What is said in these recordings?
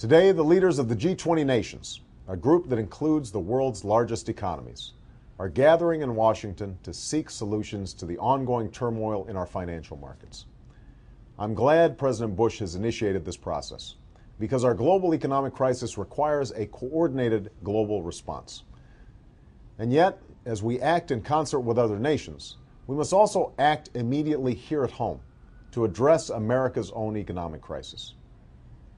Today, the leaders of the G20 nations, a group that includes the world's largest economies, are gathering in Washington to seek solutions to the ongoing turmoil in our financial markets. I'm glad President Bush has initiated this process because our global economic crisis requires a coordinated global response. And yet, as we act in concert with other nations, we must also act immediately here at home to address America's own economic crisis.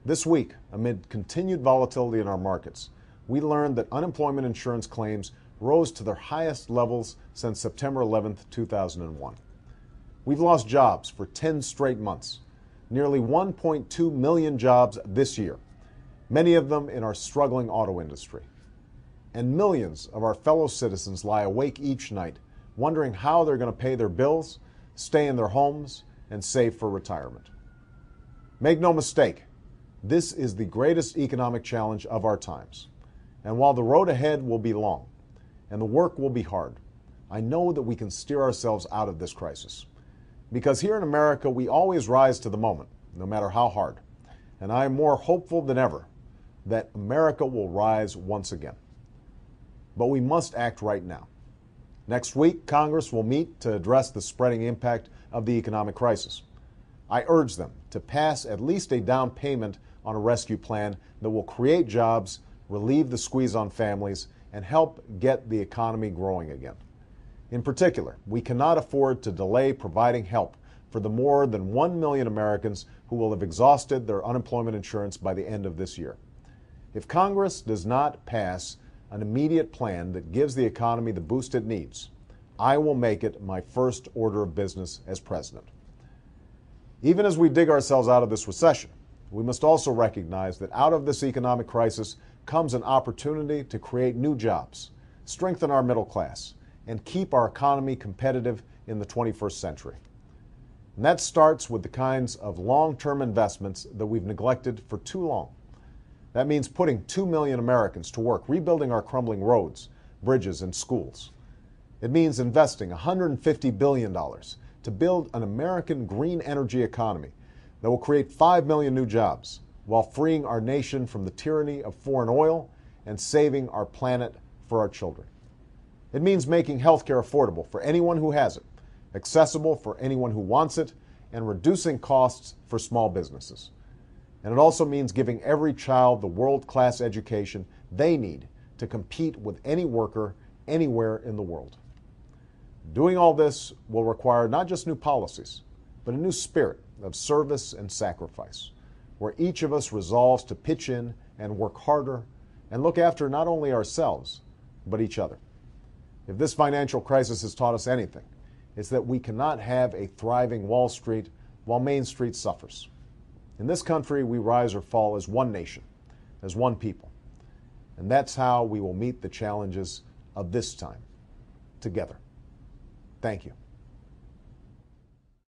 This week, amid continued volatility in our markets, we learned that unemployment insurance claims rose to their highest levels since September 11, 2001. We've lost jobs for 10 straight months, nearly 1.2 million jobs this year, many of them in our struggling auto industry. And millions of our fellow citizens lie awake each night wondering how they're going to pay their bills, stay in their homes, and save for retirement. Make no mistake, this is the greatest economic challenge of our times. And while the road ahead will be long and the work will be hard, I know that we can steer ourselves out of this crisis. Because here in America, we always rise to the moment, no matter how hard. And I am more hopeful than ever that America will rise once again. But we must act right now. Next week, Congress will meet to address the spreading impact of the economic crisis. I urge them to pass at least a down payment on a rescue plan that will create jobs, relieve the squeeze on families, and help get the economy growing again. In particular, we cannot afford to delay providing help for the more than 1 million Americans who will have exhausted their unemployment insurance by the end of this year. If Congress does not pass an immediate plan that gives the economy the boost it needs, I will make it my first order of business as president. Even as we dig ourselves out of this recession, we must also recognize that out of this economic crisis comes an opportunity to create new jobs, strengthen our middle class, and keep our economy competitive in the 21st century. And that starts with the kinds of long-term investments that we've neglected for too long. That means putting 2 million Americans to work rebuilding our crumbling roads, bridges, and schools. It means investing $150 billion to build an American green energy economy that will create 5 million new jobs while freeing our nation from the tyranny of foreign oil and saving our planet for our children. It means making healthcare affordable for anyone who has it, accessible for anyone who wants it, and reducing costs for small businesses. And it also means giving every child the world-class education they need to compete with any worker anywhere in the world. Doing all this will require not just new policies, but a new spirit of service and sacrifice, where each of us resolves to pitch in and work harder and look after not only ourselves, but each other. If this financial crisis has taught us anything, it's that we cannot have a thriving Wall Street while Main Street suffers. In this country, we rise or fall as one nation, as one people. And that's how we will meet the challenges of this time, together. Thank you.